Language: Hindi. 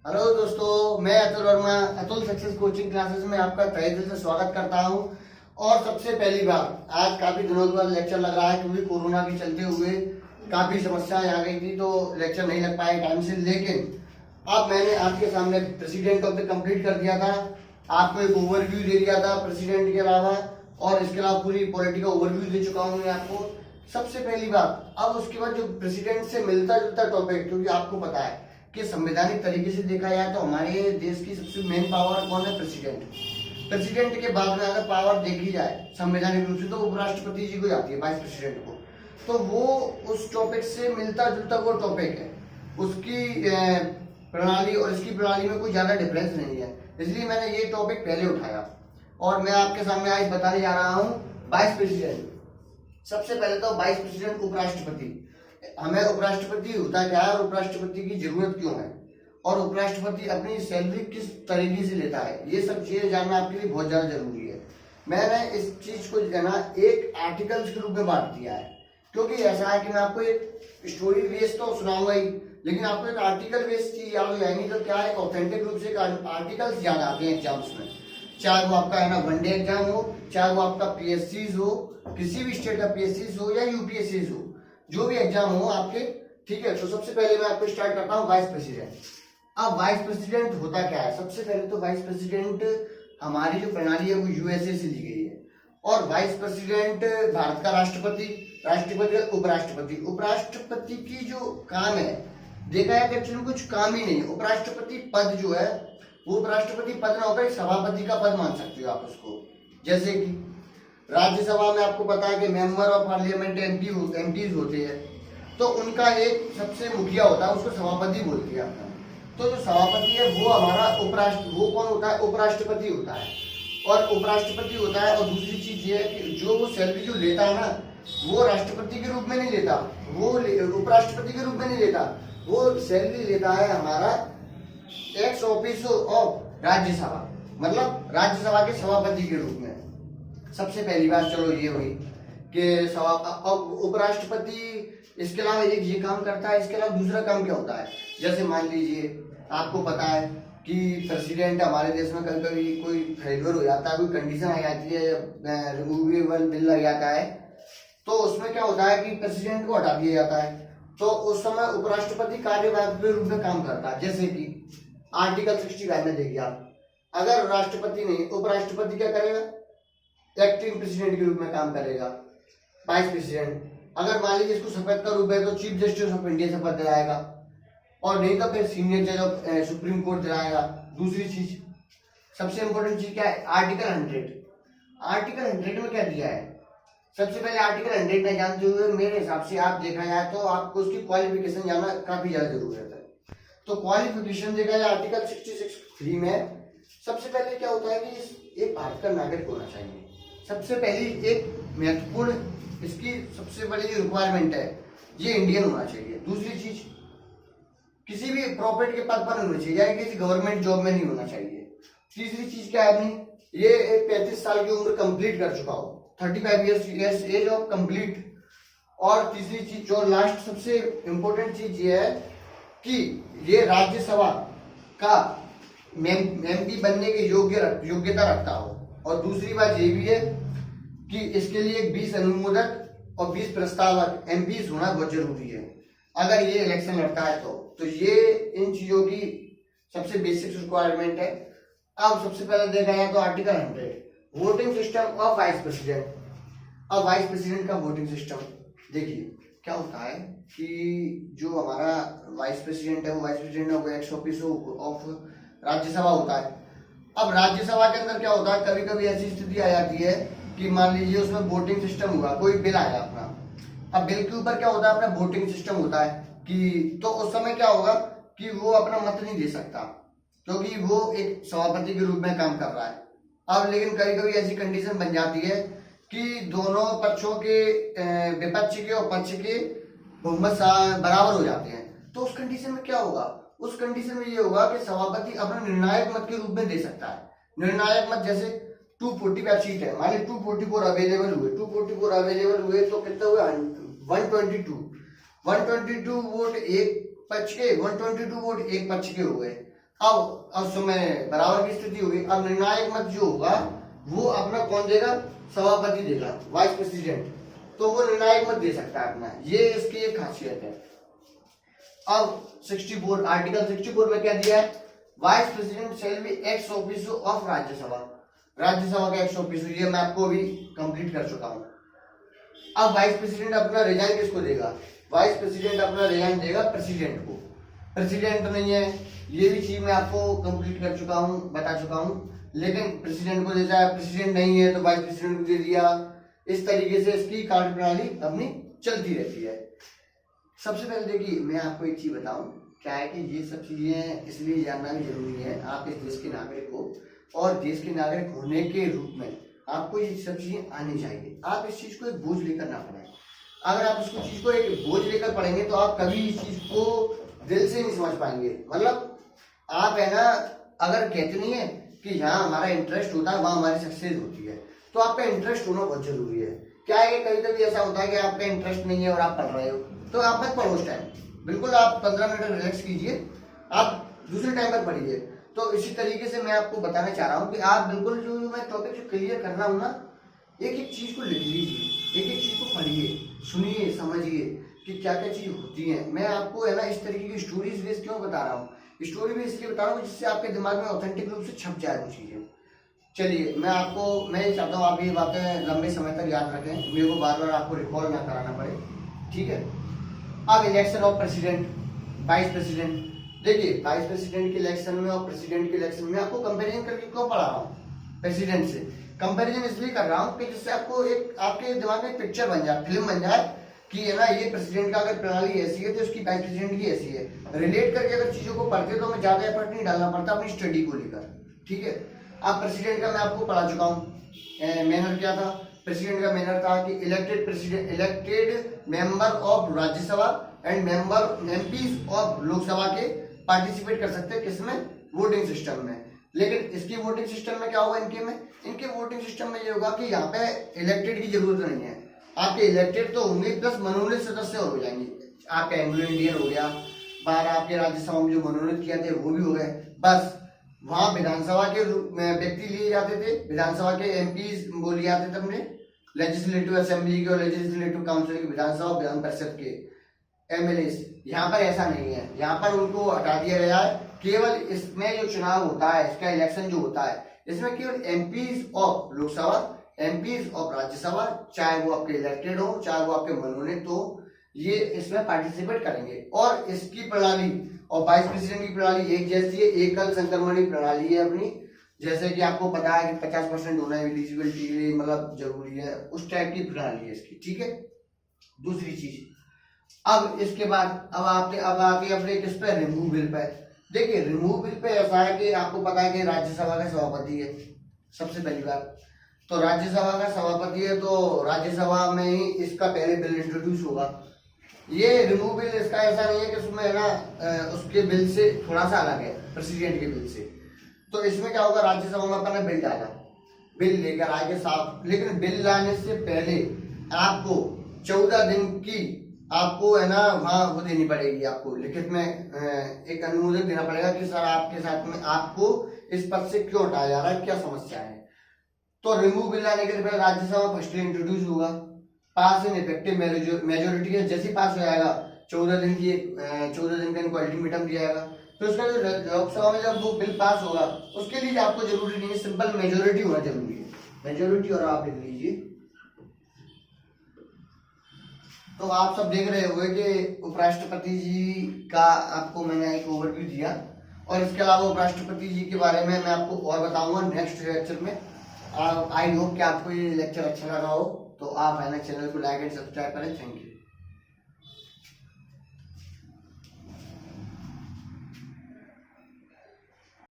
हेलो दोस्तों, मैं Atul Verma Atul success coaching classes में आपका तहे दिल से स्वागत करता हूं। और सबसे पहली बार आज काफी दिनों के बाद लेक्चर लग रहा है क्योंकि कोरोना के चलते हुए काफी समस्याएं आ गई थी तो लेक्चर नहीं लग पाए टाइम से। लेकिन अब मैंने आपके सामने प्रेसिडेंट ऑफ द कंप्लीट कर दिया था, आपको एक ओवरव्यू दे दिया था प्रेसिडेंट के अलावा, और इसके अलावा पूरी पॉलिटी का ओवरव्यू दे चुका हूँ मैं आपको। सबसे पहली बात, अब उसके बाद जो प्रेसिडेंट से मिलता जुलता टॉपिक, क्योंकि आपको पता है कि संवैधानिक तरीके से देखा जाए तो हमारे देश की सबसे मेन पावर कौन है? प्रेसिडेंट। प्रेसिडेंट के बाद में अगर पावर देखी जाए संवैधानिक रूप से तो उपराष्ट्रपति जी को जाती है, वाइस प्रेसिडेंट को। तो वो उस टॉपिक से मिलता जुलता वो टॉपिक है, उसकी प्रणाली और इसकी प्रणाली में कोई ज्यादा डिफरेंस नहीं है, इसलिए मैंने ये टॉपिक पहले उठाया और मैं आपके सामने आज बताने जा रहा हूँ वाइस प्रेसिडेंट। सबसे पहले तो वाइस प्रेसिडेंट उपराष्ट्रपति। हमें उपराष्ट्रपति होता क्या है और उपराष्ट्रपति की जरूरत क्यों है, और उपराष्ट्रपति अपनी सैलरी किस तरीके से लेता है, ये सब चीजें जानना आपके लिए बहुत ज्यादा जरूरी है। मैंने इस चीज को है ना एक आर्टिकल्स के रूप में बांट दिया है, क्योंकि ऐसा है कि मैं आपको एक स्टोरी बेस तो सुनाऊंगा ही, लेकिन आपको एक आर्टिकल बेस चीज याद हो जाएगी तो क्या है, ऑथेंटिक रूप से आर्टिकल्स याद आते हैं एग्जाम्स में। चाहे वो आपका है ना वनडे एग्जाम हो, चाहे वो आपका पीएससी हो, किसी भी स्टेट का पीएससी हो या यूपीएससी हो, जो भी एग्जाम हो आपके, ठीक है। तो सबसे पहले मैं आपको स्टार्ट करता हूँ वाइस प्रेसिडेंट। अब वाइस प्रेसिडेंट होता क्या है? सबसे पहले तो वाइस प्रेसिडेंट हमारी जो प्रणाली है वो यूएसए से ली गई है, और वाइस प्रेसिडेंट भारत का राष्ट्रपति, राष्ट्रपति उपराष्ट्रपति। उपराष्ट्रपति की जो काम है देखा है कि एक्चुअली कुछ काम ही नहीं है। उपराष्ट्रपति पद जो है वो उपराष्ट्रपति पद ना होकर सभापति का पद मान सकते हो आप उसको। जैसे कि राज्यसभा में आपको पता है कि मेंबर ऑफ पार्लियामेंट एमपीज होते हैं, तो उनका एक सबसे मुखिया होता है, उसको सभापति बोलते हैं आपका। तो जो सभापति है वो हमारा वो कौन होता है? उपराष्ट्रपति होता है, और उपराष्ट्रपति होता है। और दूसरी चीज ये है कि जो वो सैलरी जो लेता है ना, वो राष्ट्रपति के रूप में नहीं लेता, वो उपराष्ट्रपति के रूप में नहीं लेता, वो सैलरी लेता है हमारा एक्स ऑफिसो ऑफ राज्यसभा, मतलब राज्यसभा के सभापति के रूप में। सबसे पहली बात चलो ये हुई कि उपराष्ट्रपति इसके अलावा एक ये काम करता है, इसके अलावा दूसरा काम क्या होता है? जैसे मान लीजिए आपको पता है कि प्रेसिडेंट हमारे देश में कभी कभी कोई फेलियर हो जाता है, कोई कंडीशन आ जाती है, रिमूवेबल बिल लग जाता है, तो उसमें क्या होता है कि प्रेसिडेंट को हटा दिया जाता है। तो उस समय उपराष्ट्रपति कार्यवाहक के रूप में काम करता है। जैसे कि आर्टिकल 65 में देखिए आप, अगर राष्ट्रपति नहीं, उपराष्ट्रपति क्या करेगा? एक्टिंग प्रेसिडेंट के रूप में काम करेगा, वाइस प्रेसिडेंट। अगर मान लीजिए इसको शपथ का रूप है तो चीफ जस्टिस ऑफ इंडिया शपथ दिलाएगा, और नहीं तो फिर सीनियर जज ऑफ सुप्रीम कोर्ट दिलाएगा। दूसरी चीज, सबसे इंपॉर्टेंट चीज क्या है? आर्टिकल 100। आर्टिकल 100 में क्या दिया है? सबसे पहले आर्टिकल 100 नहीं जानते हुए मेरे हिसाब से आप देखा जाए तो आपको उसकी क्वालिफिकेशन जानना काफी ज्यादा जरूरत है। तो क्वालिफिकेशन देखा जाए आर्टिकल 66(3) में सबसे पहले क्या होता है कि एक भारत का नागरिक होना चाहिए। सबसे पहली एक महत्वपूर्ण इसकी सबसे बड़ी जो रिक्वायरमेंट है ये इंडियन होना चाहिए। दूसरी चीज, किसी भी प्रॉफिट के पद पर नहीं होना चाहिए, यानी किसी गवर्नमेंट जॉब में नहीं होना चाहिए। तीसरी चीज क्या है अपनी, ये 35 साल की उम्र कंप्लीट कर चुका हो, 35 ईयर्स एज ऑफ कंप्लीट। और तीसरी चीज जो लास्ट सबसे इंपॉर्टेंट चीज ये है कि ये राज्यसभा का एमपी बनने की योग्यता रखता हो। और दूसरी बात ये भी है कि इसके लिए 20 अनुमोदक और 20 प्रस्तावक एमपीज होना बहुत जरूरी है अगर ये इलेक्शन लड़ता है तो ये इन चीजों की सबसे बेसिक रिक्वायरमेंट है। अब सबसे पहले देखा जाए तो article 100 voting system of vice president. अब वाइस प्रेसिडेंट का वोटिंग सिस्टम देखिए क्या होता है कि जो हमारा वाइस प्रेसिडेंट है वो वाइस प्रेसिडेंट है, वो एक्स ऑफिसो ऑफ राज्यसभा होता है। अब राज्यसभा के अंदर क्या होता है, कभी कभी ऐसी स्थिति आ जाती है कि मान लीजिए उसमें वोटिंग सिस्टम हुआ, कोई बिल आया अपना, अब बिल के ऊपर क्या होता है अपना वोटिंग सिस्टम होता है कि तो उस समय क्या होगा कि वो अपना मत नहीं दे सकता क्योंकि वो एक सभापति के रूप में काम कर रहा है। अब लेकिन कभी कभी ऐसी कंडीशन बन जाती है कि दोनों पक्षों के विपक्ष के और पक्ष के बहुमत बराबर हो जाते हैं, तो उस कंडीशन में क्या होगा? उस कंडीशन में ये होगा कि सभापति अपना निर्णायक मत के रूप में दे सकता है। निर्णायक मत जैसे 245 सीट है, मान ली 244 अवेलेबल हुए तो कितने हुए? 122 वोट एक पक्ष के, 122 वोट एक पक्ष के हुए। अब समय बराबर की स्थिति होगी। अब निर्णायक मत जो होगा वो अपना कौन देगा, सभापति देगा, वाइस प्रेसिडेंट, तो वो निर्णायक मत दे सकता है अपना, ये इसकी एक खासियत है। अब 64 आर्टिकल 64 में क्या दिया है, vice president shall be ex officio of Rajya Sabha, Rajya Sabha का एक्स ऑफिशियो, ये मैं आपको अभी कंप्लीट कर चुका हूं। अब वाइस प्रेसिडेंट अपना रिजाइन किसको देगा, वाइस प्रेसिडेंट अपना रिजाइन देगा प्रेसिडेंट को, प्रेसिडेंट नहीं है, ये भी चीज मैं आपको कंप्लीट कर चुका हूं, बता चुका हूं, लेकिन प्रेसिडेंट को देता है, प्रेसिडेंट नहीं है तो वाइस प्रेसिडेंट को दे दिया। इस तरीके से इसकी कार्यप्रणाली अपनी चलती रहती है। सबसे पहले देखिए मैं आपको एक चीज बताऊं, क्या है कि ये सब चीजें इसलिए जानना भी जरूरी है, आप इस देश के नागरिक हो और देश के नागरिक होने के रूप में आपको ये सब चीजें आनी चाहिए। आप इस चीज को एक बोझ लेकर ना पढ़ें, अगर आप इसको चीज को एक बोझ लेकर पढ़ेंगे तो आप कभी इस चीज को दिल से नहीं समझ पाएंगे। मतलब आप है ना, अगर कहते नहीं है कि यहाँ हमारा इंटरेस्ट होता है वहां हमारी सक्सेस होती है, तो आपका इंटरेस्ट होना बहुत जरूरी है। क्या है कि कभी कभी ऐसा होता है कि आपका इंटरेस्ट नहीं है और आप पढ़ रहे हो, तो आप मत पढ़ो उस टाइम, बिल्कुल आप 15 मिनट रिलैक्स कीजिए, आप दूसरे टाइम पर पढ़िए। तो इसी तरीके से मैं आपको बताना चाह रहा हूँ कि आप बिल्कुल जो मैं टॉपिक जो क्लियर कर रहा हूँ ना, एक एक चीज को लिख लीजिए, एक एक चीज को पढ़िए, सुनिए, समझिए कि क्या क्या चीज होती है। मैं आपको है ना इस तरीके की स्टोरीज बेस क्यों बता रहा हूँ, स्टोरी बेस इसलिए बता रहा हूँ जिससे आपके दिमाग में ऑथेंटिक रूप से छप जाए वो चीजें। चलिए मैं ये चाहता हूँ आप ये बातें लंबे समय तक याद रखें, मेरे को बार बार आपको रिकॉल ना कराना पड़े, ठीक है। अब election of president, vice president, देखिए वाइस प्रेसिडेंट के इलेक्शन में और प्रेसिडेंट के इलेक्शन में आपको कंपैरिजन करके क्यों पढ़ा रहा हूँ, प्रेसिडेंट से कंपैरिजन इसलिए कर रहा हूँ कि जिससे आपको एक आपके दिमाग में पिक्चर बन जाए, फिल्म बन जाए कि है ना ये प्रेसिडेंट का अगर प्रणाली ऐसी है तो उसकी वाइस प्रेसिडेंट की ऐसी है। रिलेट करके अगर चीजों को पढ़ते तो हमें ज्यादा एफर्ट नहीं डालना पड़ता अपनी स्टडी को लेकर, ठीक है। अब प्रेसिडेंट का मैं आपको पढ़ा चुका हूँ, मैनर क्या था, प्रेसिडेंट का मैनर था कि elected president, elected member of Rajya Sabha and member MPs of Lok Sabha के पार्टिसिपेट कर सकते हैं किसमें, वोटिंग सिस्टम में। लेकिन इसकी वोटिंग सिस्टम में क्या होगा, इनके वोटिंग सिस्टम में ये होगा कि यहाँ पे इलेक्टेड की जरूरत नहीं है, आपके इलेक्टेड तो होंगे प्लस मनोनीत सदस्य हो जाएंगे, आपका एंग्लो इंडियन हो गया, बाहर आपके राज्यसभा में जो मनोनीत किया थे वो भी हो गए, बस वहां विधानसभा के व्यक्ति लिए जाते थे, विधानसभा के एमपीज वो लिए जाते थे अपने लेजिस्लेटिव असेंबली के और लेजिस्लेटिव काउंसिल के, विधानसभा विधान परिषद के एमएलए। यहाँ पर ऐसा नहीं है, यहाँ पर उनको हटा दिया गया है, केवल इसमें जो चुनाव होता है, इसका इलेक्शन जो होता है, इसमें केवल MPs of Lok Sabha, MPs of Rajya Sabha, चाहे वो आपके इलेक्टेड हो चाहे वो आपके मनोनीत हो, ये इसमें पार्टिसिपेट करेंगे। और इसकी प्रणाली और वाइस प्रेसिडेंट की प्रणाली एक जैसी है, एकल संक्रमणी प्रणाली है अपनी, जैसे कि आपको पता है कि 50% होना एलिजिबिलिटी के लिए मतलब जरूरी है, उस टाइप की प्रणाली है इसकी, ठीक है। दूसरी चीज, अब इसके बाद अब आते अपने किस पे, रिमूव बिल पे। देखिए रिमूव बिल पे ऐसा है कि आपको पता है कि राज्यसभा का सभापति है सबसे पहली बात, तो राज्यसभा का सभापति है तो राज्यसभा में ही इसका पहले बिल इंट्रोड्यूस होगा। ये रिमूव बिल इसका ऐसा नहीं है कि उसमें है ना उसके बिल से थोड़ा सा अलग है प्रेसिडेंट के बिल से, तो इसमें क्या होगा, राज्यसभा में अपना बिल डाला, बिल लेकर आएंगे साफ, लेकिन बिल लाने से पहले आपको 14 दिन की आपको है ना वहां वो देनी पड़ेगी, आपको लिखित में एक अनुमोदन देना पड़ेगा कि सर आपके साथ में आपको इस पद से क्यों हटाया जा रहा है, क्या समस्या है। तो रिमूव बिल लाने के लिए राज्यसभा फर्स्टली इंट्रोड्यूस होगा, पास इन इफेक्टिव मेजोरिटी है, जैसे पास हो जाएगा 14 दिन का इनको अल्टीमेटम दिया जाएगा, फिर उसका जो लोकसभा में जब वो बिल पास होगा उसके लिए आपको जरूरी नहीं है, सिंपल मेजोरिटी होना जरूरी है, मेजोरिटी, और आप लिख लीजिए। तो आप सब देख रहे होंगे कि उपराष्ट्रपति जी का आपको मैंने एक ओवरव्यू दिया, और इसके अलावा उपराष्ट्रपति जी के बारे में मैं आपको और बताऊंगा नेक्स्ट लेक्चर में। आई होप कि आपको ये लेक्चर अच्छा लगा हो, तो आप है ना चैनल को लाइक एंड सब्सक्राइब करें। Thank you.